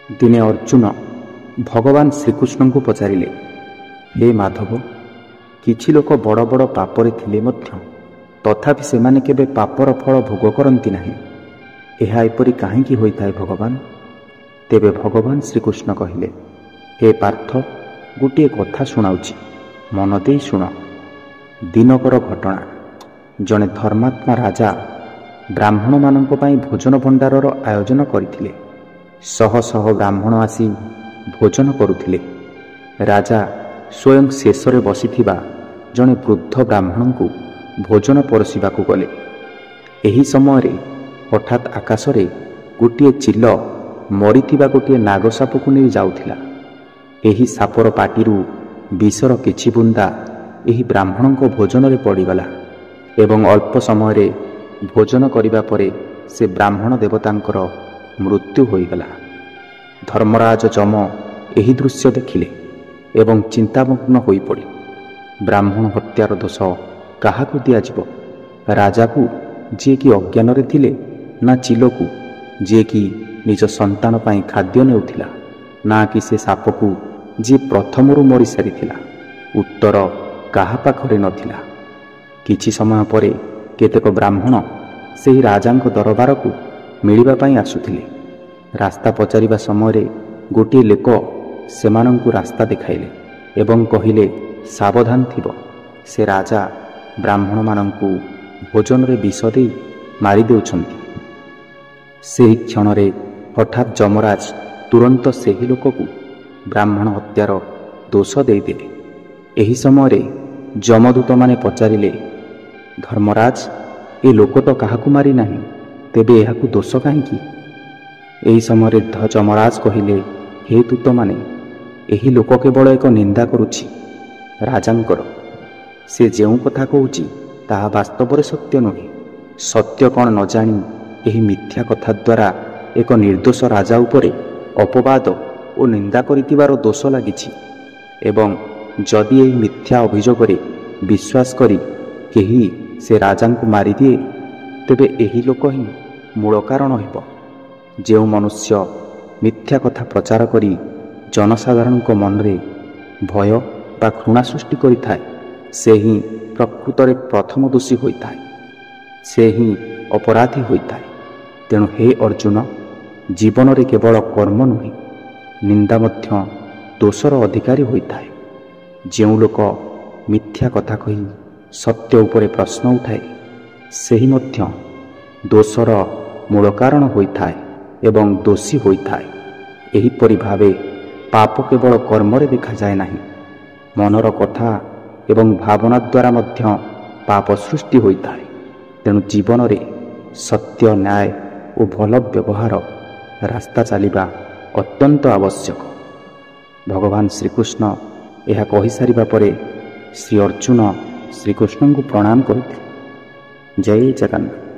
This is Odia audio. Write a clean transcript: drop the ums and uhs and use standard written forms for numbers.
ଦିନେ ଅର୍ଜୁନ ଭଗବାନ ଶ୍ରୀକୃଷ୍ଣଙ୍କୁ ପଚାରିଲେ, ହେ ମାଧବ, କିଛି ଲୋକ ବଡ଼ ବଡ଼ ପାପରେ ଥିଲେ ମଧ୍ୟ ତଥାପି ସେମାନେ କେବେ ପାପର ଫଳ ଭୋଗ କରନ୍ତି ନାହିଁ। ଏହା ଏପରି କାହିଁକି ହୋଇଥାଏ ଭଗବାନ? ତେବେ ଭଗବାନ ଶ୍ରୀକୃଷ୍ଣ କହିଲେ, ହେ ପାର୍ଥ, ଗୋଟିଏ କଥା ଶୁଣାଉଛି, ମନ ଦେଇ ଶୁଣ। ଦିନକର ଘଟଣା। ଜଣେ ଧର୍ମାତ୍ମା ରାଜା ବ୍ରାହ୍ମଣମାନଙ୍କ ପାଇଁ ଭୋଜନ ଭଣ୍ଡାରର ଆୟୋଜନ କରିଥିଲେ। ଶହ ଶହ ବ୍ରାହ୍ମଣ ଆସି ଭୋଜନ କରୁଥିଲେ। ରାଜା ସ୍ୱୟଂ ଶେଷରେ ବସିଥିବା ଜଣେ ବୃଦ୍ଧ ବ୍ରାହ୍ମଣଙ୍କୁ ଭୋଜନ ପରଶିବାକୁ ଗଲେ। ଏହି ସମୟରେ ହଠାତ୍ ଆକାଶରେ ଗୋଟିଏ ଚିଲ ମରିଥିବା ଗୋଟିଏ ନାଗସାପକୁ ନେଇ ଯାଉଥିଲା। ଏହି ସାପର ପାଟିରୁ ବିଷର କିଛି ବୁନ୍ଦା ଏହି ବ୍ରାହ୍ମଣଙ୍କ ଭୋଜନରେ ପଡ଼ିଗଲା ଏବଂ ଅଳ୍ପ ସମୟରେ ଭୋଜନ କରିବା ପରେ ସେ ବ୍ରାହ୍ମଣ ଦେବତାଙ୍କର ମୃତ୍ୟୁ ହୋଇଗଲା। ଧର୍ମରାଜ ଯମ ଏହି ଦୃଶ୍ୟ ଦେଖିଲେ ଏବଂ ଚିନ୍ତାମଗ୍ନ ହୋଇପଡ଼ି, ବ୍ରାହ୍ମଣ ହତ୍ୟାର ଦୋଷ କାହାକୁ ଦିଆଯିବ? ରାଜାକୁ, ଯିଏକି ଅଜ୍ଞାନରେ ଥିଲେ, ନା ଚିଲକୁ, ଯିଏକି ନିଜ ସନ୍ତାନ ପାଇଁ ଖାଦ୍ୟ ନେଉଥିଲା, ନା କି ସେ ସାପକୁ, ଯିଏ ପ୍ରଥମରୁ ମରିସାରିଥିଲା? ଉତ୍ତର କାହା ପାଖରେ ନଥିଲା। କିଛି ସମୟ ପରେ କେତେକ ବ୍ରାହ୍ମଣ ସେହି ରାଜାଙ୍କ ଦରବାରକୁ ମିଳିବା ପାଇଁ ଆସୁଥିଲେ। ରାସ୍ତା ପଚାରିବା ସମୟରେ ଗୋଟିଏ ଲୋକ ସେମାନଙ୍କୁ ରାସ୍ତା ଦେଖାଇଲେ ଏବଂ କହିଲେ, ସାବଧାନ ଥିବ, ସେ ରାଜା ବ୍ରାହ୍ମଣମାନଙ୍କୁ ଭୋଜନରେ ବିଷ ଦେଇ ମାରିଦେଉଛନ୍ତି। ସେହି କ୍ଷଣରେ ହଠାତ୍ ଯମରାଜ ତୁରନ୍ତ ସେହି ଲୋକକୁ ବ୍ରାହ୍ମଣ ହତ୍ୟାର ଦୋଷ ଦେଇଦେଲେ। ଏହି ସମୟରେ ଯମଦୂତମାନେ ପଚାରିଲେ, ଧର୍ମରାଜ, ଏ ଲୋକ ତ କାହାକୁ ମାରି ନାହିଁ, ତେବେ ଏହାକୁ ଦୋଷ କାହିଁକି? ଏହି ସମୟରେ ଯମରାଜ କହିଲେ, ହେ ଦୂତମାନେ, ଏହି ଲୋକ କେବଳ ଏକ ନିନ୍ଦା କରୁଛି ରାଜାଙ୍କର। ସେ ଯେଉଁ କଥା କହୁଛି ତାହା ବାସ୍ତବରେ ସତ୍ୟ ନୁହେଁ। ସତ୍ୟ କ'ଣ ନ ଜାଣି ଏହି ମିଥ୍ୟା କଥା ଦ୍ୱାରା ଏକ ନିର୍ଦ୍ଦୋଷ ରାଜା ଉପରେ ଅପବାଦ ଓ ନିନ୍ଦା କରିଥିବାର ଦୋଷ ଲାଗିଛି ଏବଂ ଯଦି ଏହି ମିଥ୍ୟା ଅଭିଯୋଗରେ ବିଶ୍ୱାସ କରି କେହି ସେ ରାଜାଙ୍କୁ ମାରିଦିଏ, ତେବେ ଏହି ଲୋକ ହିଁ ମୂଳ କାରଣ ହେବ। ଯେଉଁ ମନୁଷ୍ୟ ମିଥ୍ୟା କଥା ପ୍ରଚାର କରି ଜନସାଧାରଣଙ୍କ ମନରେ ଭୟ ବା ଘୃଣା ସୃଷ୍ଟି କରିଥାଏ, ସେ ହିଁ ପ୍ରକୃତରେ ପ୍ରଥମ ଦୋଷୀ ହୋଇଥାଏ। ସେ ହିଁ ଅପରାଧୀ ହୋଇଥାଏ। ତେଣୁ ହେ ଅର୍ଜୁନ, ଜୀବନରେ କେବଳ କର୍ମ ନୁହେଁ, ନିନ୍ଦା ମଧ୍ୟ ଦୋଷର ଅଧିକାରୀ ହୋଇଥାଏ। ଯେଉଁ ଲୋକ ମିଥ୍ୟା କଥା କହି ସତ୍ୟ ଉପରେ ପ୍ରଶ୍ନ ଉଠାଏ, ସେହି ମଧ୍ୟ ଦୋଷର ମୂଳ କାରଣ ହୋଇଥାଏ ଏବଂ ଦୋଷୀ ହୋଇଥାଏ। ଏହିପରି ଭାବେ ପାପ କେବଳ କର୍ମରେ ଦେଖାଯାଏ ନାହିଁ, ମନର କଥା ଏବଂ ଭାବନା ଦ୍ୱାରା ମଧ୍ୟ ପାପ ସୃଷ୍ଟି ହୋଇଥାଏ। ତେଣୁ ଜୀବନରେ ସତ୍ୟ, ନ୍ୟାୟ ଓ ଭଲ ବ୍ୟବହାର ରାସ୍ତା ଚାଲିବା ଅତ୍ୟନ୍ତ ଆବଶ୍ୟକ। ଭଗବାନ ଶ୍ରୀକୃଷ୍ଣ ଏହା କହିସାରିବା ପରେ ଶ୍ରୀ ଅର୍ଜୁନ ଶ୍ରୀକୃଷ୍ଣଙ୍କୁ ପ୍ରଣାମ କରିଥିଲେ। ଜୟ ଜଗନ୍ନାଥ।